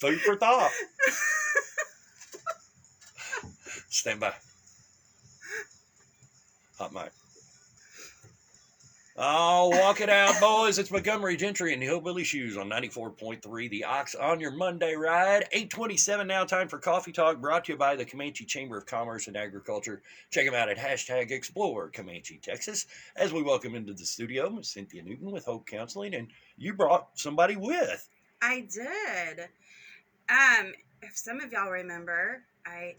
Food for thought. Stand by. Hot mic. Oh, walk it out, boys. It's Montgomery Gentry and the Hillbilly Shoes on 94.3 The Ox on your Monday ride. 8:27 now, time for Coffee Talk, brought to you by the Comanche Chamber of Commerce and Agriculture. Check them out at hashtag Explore Comanche, Texas. As we welcome into the studio, Miss Cynthia Newton with Hope Counseling, and you brought somebody with. I did. If some of y'all remember, I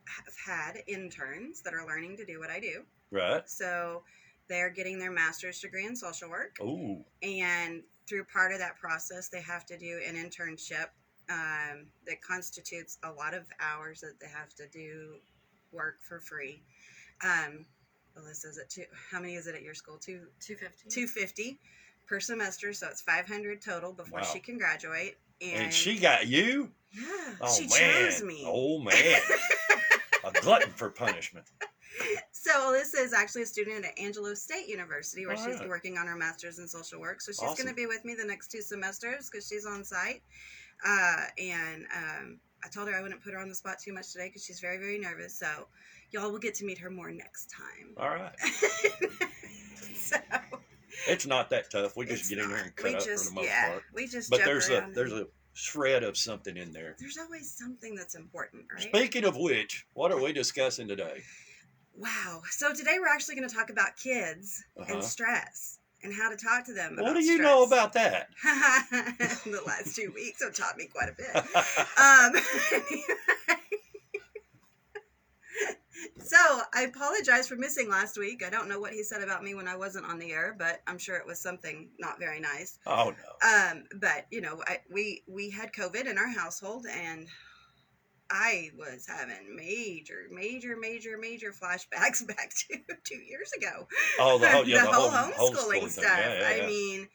have had interns that are learning to do what I do. Right. So they're getting their master's degree in social work. Ooh. And through part of that process, they have to do an internship that constitutes a lot of hours that they have to do work for free. Alyssa, is it how many is it at your school? 250. 250 per semester. So it's 500 total before she can graduate. And she got you? Yeah. She chose me. Oh, man. A glutton for punishment. So Alyssa is actually a student at Angelo State University where she's working on her master's in social work. So she's going to be with me the next 2 semesters because she's on site. And I told her I wouldn't put her on the spot too much today because she's very, very nervous. So y'all will get to meet her more next time. All right. So it's not that tough. We just get in there and cut up for the most part. We just but there's a shred of something in there. There's always something that's important, right? Speaking of which, what are we discussing today? Wow. So today we're actually going to talk about kids and stress and how to talk to them about What do you know about that? The last 2 weeks have taught me quite a bit. So I apologize for missing last week. I don't know what he said about me when I wasn't on the air, but I'm sure it was something not very nice. Oh, no. But, you know, we had COVID in our household, and I was having major flashbacks back to 2 years ago. Oh, the whole homeschooling stuff. Yeah. I mean,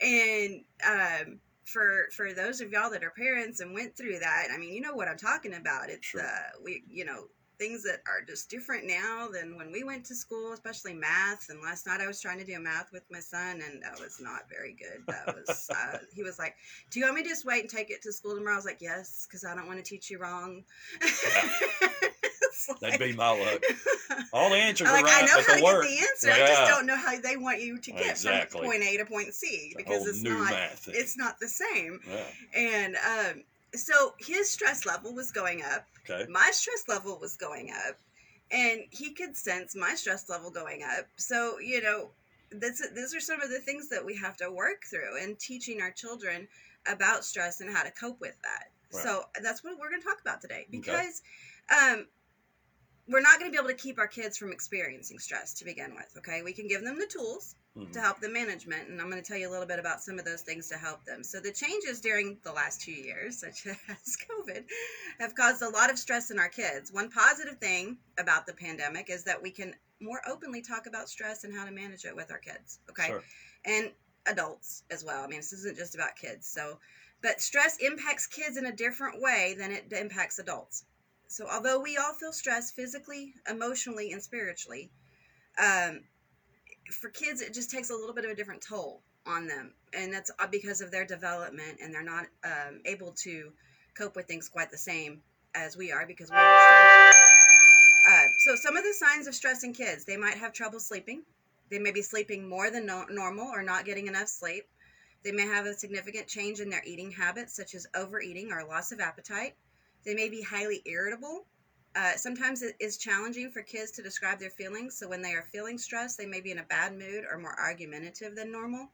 and for those of y'all that are parents and went through that, I mean, you know what I'm talking about. It's things that are just different now than when we went to school, especially math. And last night I was trying to do math with my son, and that was not very good. That was he was like, "Do you want me to just wait and take it to school tomorrow?" I was like, "Yes, because I don't want to teach you wrong." Yeah. That'd be my luck. All the answers are right, I know but how the to work. get the answer. I just don't know how they want you to get from point A to point C because it's not the same. Yeah. And so his stress level was going up. Okay. My stress level was going up, and he could sense my stress level going up. So, you know, these are some of the things that we have to work through in teaching our children about stress and how to cope with that. Right. So that's what we're going to talk about today, because we're not going to be able to keep our kids from experiencing stress to begin with. Okay. We can give them the tools to help them management. And I'm going to tell you a little bit about some of those things to help them. So the changes during the last 2 years, such as COVID, have caused a lot of stress in our kids. One positive thing about the pandemic is that we can more openly talk about stress and how to manage it with our kids. Okay. Sure. And adults as well. I mean, this isn't just about kids. So, but stress impacts kids in a different way than it impacts adults. So although we all feel stress physically, emotionally, and spiritually, for kids, it just takes a little bit of a different toll on them. And that's because of their development, and they're not able to cope with things quite the same as we are because we understand. So some of the signs of stress in kids, they might have trouble sleeping. They may be sleeping more than normal or not getting enough sleep. They may have a significant change in their eating habits, such as overeating or loss of appetite. They may be highly irritable. Sometimes it is challenging for kids to describe their feelings. So when they are feeling stressed, they may be in a bad mood or more argumentative than normal.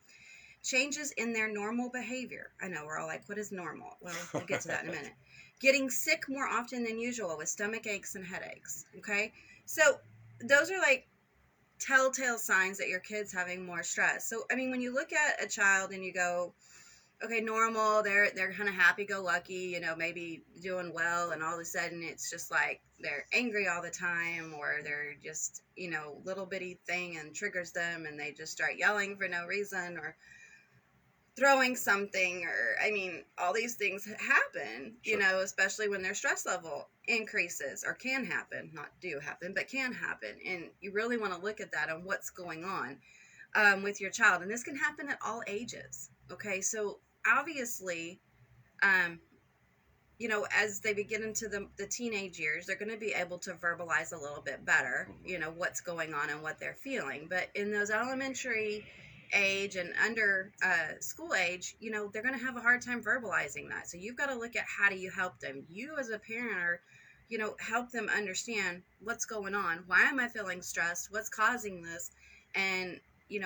Changes in their normal behavior. I know we're all like, what is normal? Well, we'll get to that in a minute. Getting sick more often than usual with stomach aches and headaches. Okay. So those are like telltale signs that your kid's having more stress. So, I mean, when you look at a child and you go, okay, normal, they're kind of happy-go-lucky, you know, maybe doing well, and all of a sudden it's just like they're angry all the time, or they're just, you know, little bitty thing and triggers them, and they just start yelling for no reason, or throwing something, or, I mean, all these things happen, you know, especially when their stress level increases, or can happen, not do happen, but can happen, and you really want to look at that and what's going on with your child, and this can happen at all ages, okay, so obviously, as they begin into the teenage years, they're going to be able to verbalize a little bit better, what's going on and what they're feeling. But in those elementary age and under school age, they're going to have a hard time verbalizing that. So you've got to look at how do you help them. You as a parent are, help them understand what's going on. Why am I feeling stressed? What's causing this? And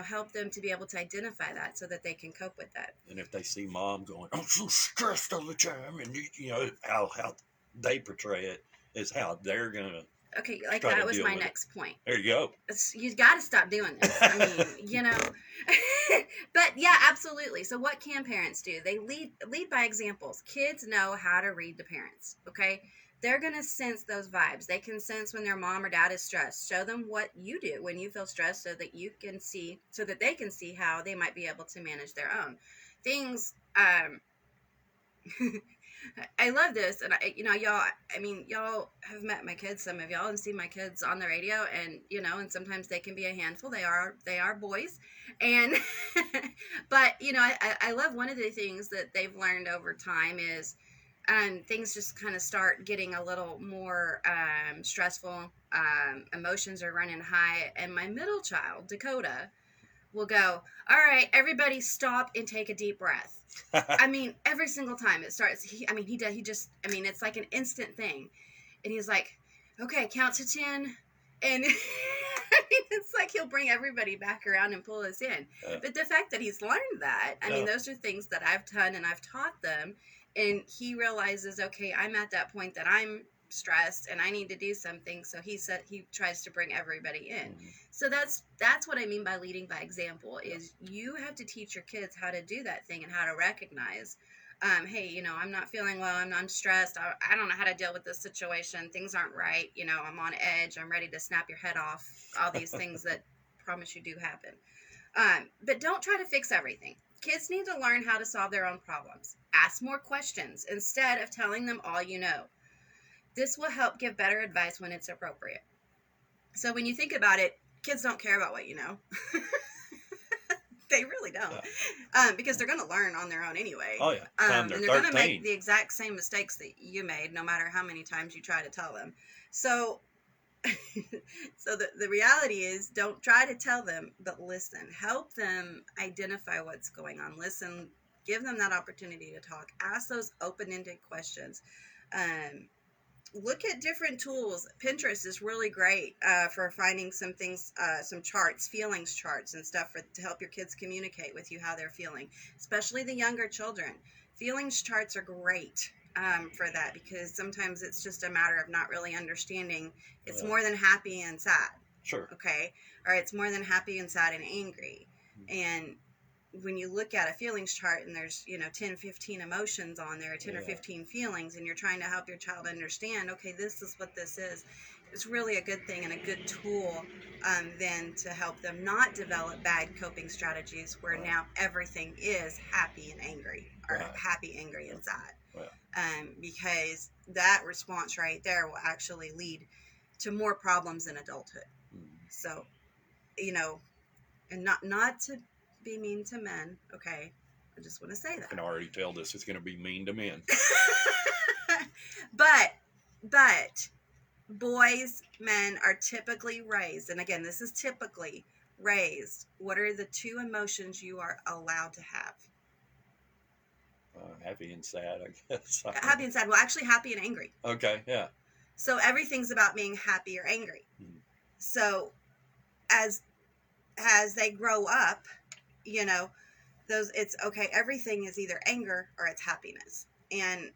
help them to be able to identify that so that they can cope with that. And if they see mom going, I'm so stressed all the time, and how they portray it is how they're gonna. Okay, like that was my next point. There you go. You got to stop doing this. I mean, but yeah, absolutely. So what can parents do? They lead by examples. Kids know how to read the parents. Okay. They're going to sense those vibes. They can sense when their mom or dad is stressed. Show them what you do when you feel stressed so that they can see how they might be able to manage their own things. I love this. And y'all have met my kids, some of y'all, and seen my kids on the radio, and, and sometimes they can be a handful. They are boys. And, but, I love one of the things that they've learned over time is, things just kind of start getting a little more stressful. Emotions are running high. And my middle child, Dakota, will go, all right, everybody stop and take a deep breath. I mean, every single time it starts, it's like an instant thing. And he's like, okay, count to 10. And it's like he'll bring everybody back around and pull us in. But the fact that he's learned that, those are things that I've done and I've taught them. And he realizes, okay, I'm at that point that I'm stressed and I need to do something. So he tries to bring everybody in. Mm-hmm. So that's what I mean by leading by example is you have to teach your kids how to do that thing and how to recognize, hey, I'm not feeling well. I'm stressed. I don't know how to deal with this situation. Things aren't right. I'm on edge. I'm ready to snap your head off. All these things that promise you do happen. But don't try to fix everything. Kids need to learn how to solve their own problems. Ask more questions instead of telling them all you know. This will help give better advice when it's appropriate. So when you think about it, kids don't care about what you know. They really don't. Yeah. Because they're going to learn on their own anyway. Oh, yeah. And they're going to make the exact same mistakes that you made, no matter how many times you try to tell them. So the reality is, don't try to tell them, but listen. Help them identify what's going on. Listen, give them that opportunity to talk. Ask those open-ended questions. Look at different tools. Pinterest is really great for finding some things, some charts, feelings charts and stuff to help your kids communicate with you how they're feeling, especially the younger children. Feelings charts are great. For that, because sometimes it's just a matter of not really understanding. It's more than happy and sad. Sure. Okay. Or it's more than happy and sad and angry. Mm-hmm. And when you look at a feelings chart and there's, 10, 15 emotions on there, 10 or 15 feelings, and you're trying to help your child understand, okay, this is what this is. It's really a good thing and a good tool then to help them not develop bad coping strategies where now everything is happy and angry or happy, angry, and sad. Because that response right there will actually lead to more problems in adulthood. So, and not to be mean to men, okay? I just want to say that. I can already tell this is going to be mean to men. But boys, men are typically raised, and again, this is typically raised. What are the two emotions you are allowed to have? Happy and sad, I guess. Happy and sad. Well, actually, happy and angry. Okay, yeah. So everything's about being happy or angry. Mm-hmm. So as they grow up, it's okay. Everything is either anger or it's happiness, and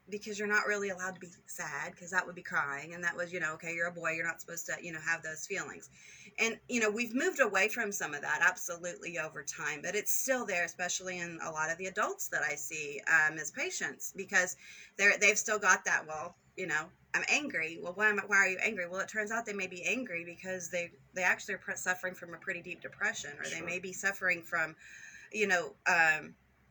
because you're not really allowed to be sad because that would be crying, and that was, okay, you're a boy, you're not supposed to, have those feelings. And, we've moved away from some of that absolutely over time, but it's still there, especially in a lot of the adults that I see as patients, because they've still got that, well, I'm angry. Well, why are you angry? Well, it turns out they may be angry because they actually are suffering from a pretty deep depression, or they may be suffering from,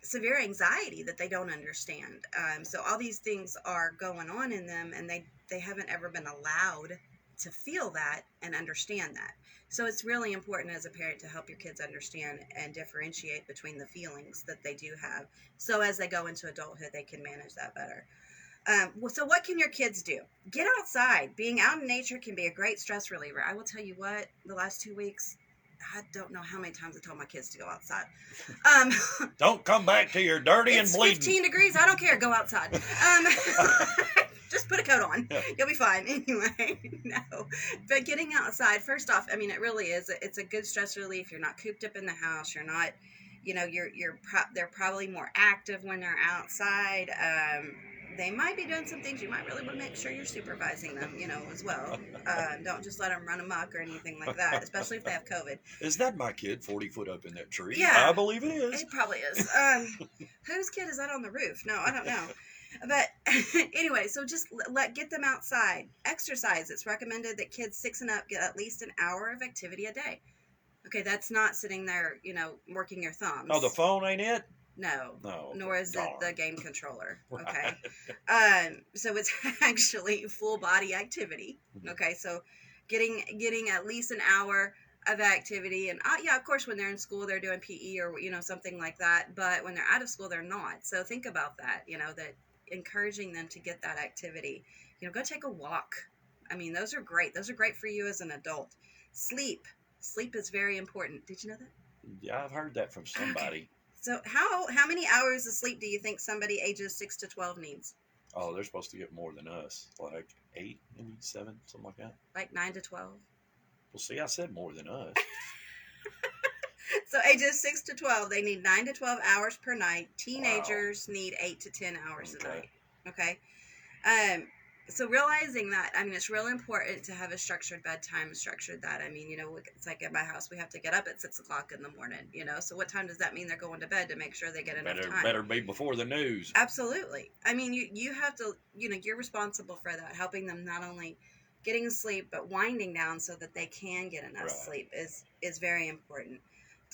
severe anxiety that they don't understand. So all these things are going on in them, and they haven't ever been allowed to feel that and understand that. So it's really important as a parent to help your kids understand and differentiate between the feelings that they do have. So as they go into adulthood, they can manage that better. So what can your kids do? Get outside. Being out in nature can be a great stress reliever. I will tell you what, the last 2 weeks, I don't know how many times I told my kids to go outside. Don't come back till you're dirty and bleeding. 15 degrees. I don't care. Go outside. Just put a coat on. Yeah. You'll be fine. Anyway, no. But getting outside, first off, I mean, it really is. It's a good stress relief. You're not cooped up in the house. You're not, they're probably more active when they're outside. They might be doing some things. You might really want to make sure you're supervising them, as well. Don't just let them run amok or anything like that, especially if they have COVID. Is that my kid 40 foot up in that tree? Yeah. I believe it is. It probably is. Whose kid is that on the roof? No, I don't know. But anyway, so just get them outside. Exercise. It's recommended that kids 6 and up get at least an hour of activity a day. Okay, that's not sitting there, working your thumbs. Oh, the phone ain't it? No, nor is it the game controller. Okay, right. So it's actually full body activity. Okay, so getting at least an hour of activity, and of course, when they're in school, they're doing PE or something like that. But when they're out of school, they're not. So think about that. That encouraging them to get that activity. Go take a walk. I mean, those are great. Those are great for you as an adult. Sleep is very important. Did you know that? Yeah, I've heard that from somebody. Okay. So how many hours of sleep do you think somebody ages 6 to 12 needs? Oh, they're supposed to get more than us, like 8, maybe 7, something like that. Like 9 to 12. Well, see, I said more than us. So ages 6 to 12, they need 9 to 12 hours per night. Teenagers need 8 to 10 hours a night. Okay. So realizing that, I mean, it's real important to have a structured bedtime, structured that. I mean, it's like at my house, we have to get up at 6 o'clock in the morning, So what time does that mean they're going to bed to make sure they get enough time? Better be before the news. Absolutely. I mean, you have to, you're responsible for that, helping them not only getting sleep, but winding down so that they can get enough sleep is very important.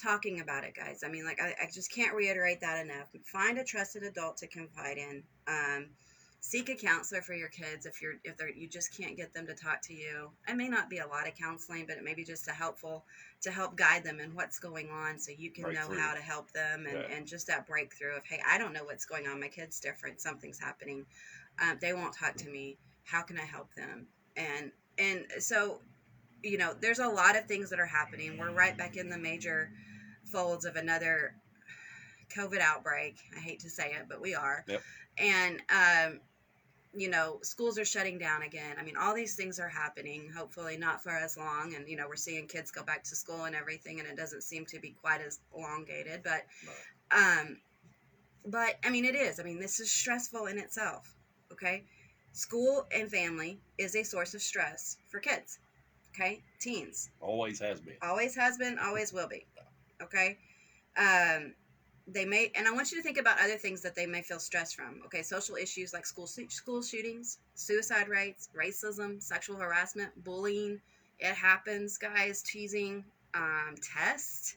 Talking about it, guys. I mean, I just can't reiterate that enough. Find a trusted adult to confide in. Seek a counselor for your kids if you just can't get them to talk to you. It may not be a lot of counseling, but it may be just to help guide them in what's going on, so you can know how to help them and just that breakthrough of, hey, I don't know what's going on. My kid's different. Something's happening. They won't talk to me. How can I help them? And so, there's a lot of things that are happening. We're right back in the major folds of another COVID outbreak. I hate to say it, but we are. Yep. And schools are shutting down again. I mean, all these things are happening, hopefully not for as long. And, we're seeing kids go back to school and everything, and it doesn't seem to be quite as elongated. But, I mean, it is. I mean, this is stressful in itself, okay? School and family is a source of stress for kids, okay? Teens. Always has been. Always has been, always will be, okay? They may, and I want you to think about other things that they may feel stress from. Okay, social issues like school shootings, suicide rates, racism, sexual harassment, bullying. It happens, guys. Teasing, tests,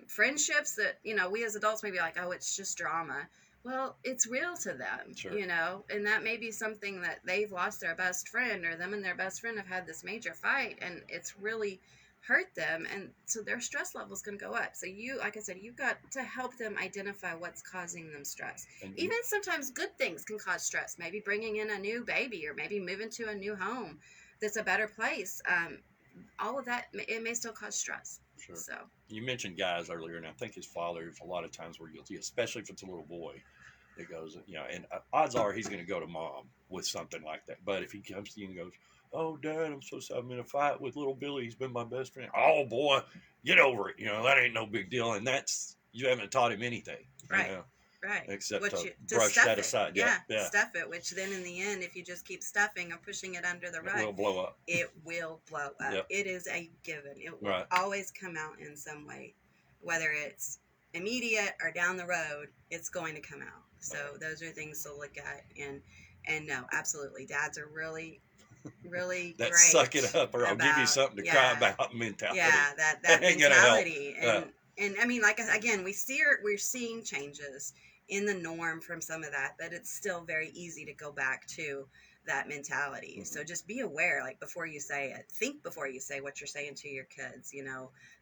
friendships that we as adults may be like, oh, it's just drama. Well, it's real to them, and that may be something that they've lost their best friend, or them and their best friend have had this major fight, and it's really hurt them, and so their stress level's going to go up. So like I said, you've got to help them identify what's causing them stress. Even sometimes good things can cause stress. Maybe bringing in a new baby, or maybe moving to a new home that's a better place. All of that, it may still cause stress. Sure. So you mentioned guys earlier, and I think his father, a lot of times, were guilty, especially if it's a little boy. It goes, and odds are he's going to go to mom with something like that. But if he comes to you and goes, oh, Dad, I'm in a fight with little Billy. He's been my best friend. Oh, boy, get over it. That ain't no big deal. And you haven't taught him anything. Right. Right. Except to brush that aside. Yeah. Stuff it, which then in the end, if you just keep stuffing or pushing it under the rug, it will blow up. It will blow up. Yep. It is a given. It will always come out in some way, whether it's immediate or down the road, it's going to come out. So those are things to look at. And no, absolutely. Dads are really that great. Suck it up, or I'll give you something to cry about mentality. Yeah, that mentality. And I mean, again, we're seeing changes in the norm from some of that, but it's still very easy to go back to that mentality. So just be aware, like before you say it, think before you say what you're saying to your kids.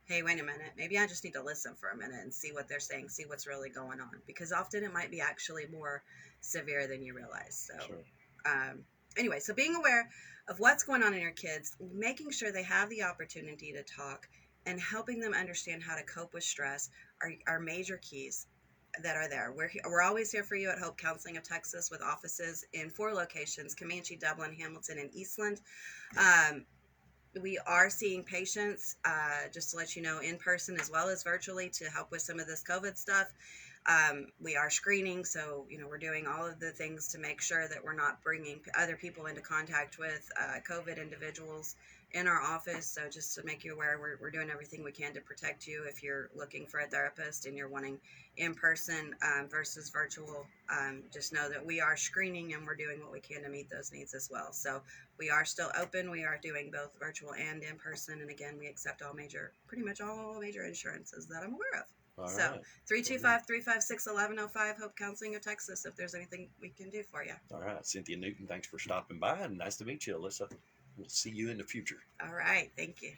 Hey, wait a minute, maybe I just need to listen for a minute and see what they're saying, see what's really going on, because often it might be actually more severe than you realize. So Sure. Anyway, so being aware of what's going on in your kids, making sure they have the opportunity to talk, and helping them understand how to cope with stress are major keys that are there. We're always here for you at Hope Counseling of Texas, with offices in 4 locations: Comanche, Dublin, Hamilton, and Eastland. We are seeing patients, just to let you know, in person as well as virtually, to help with some of this COVID stuff. We are screening, so we're doing all of the things to make sure that we're not bringing other people into contact with COVID individuals in our office. So just to make you aware, we're doing everything we can to protect you. If you're looking for a therapist and you're wanting in person versus virtual, just know that we are screening and we're doing what we can to meet those needs as well. So we are still open. We are doing both virtual and in person, and again, we accept pretty much all major insurances that I'm aware of. All So right. 325-356-1105, Hope Counseling of Texas, if there's anything we can do for you. All right. Cynthia Newton, thanks for stopping by, and nice to meet you, Alyssa. We'll see you in the future. All right. Thank you.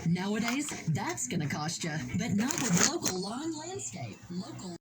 Nowadays, that's going to cost you, but not with local lawn landscape. Local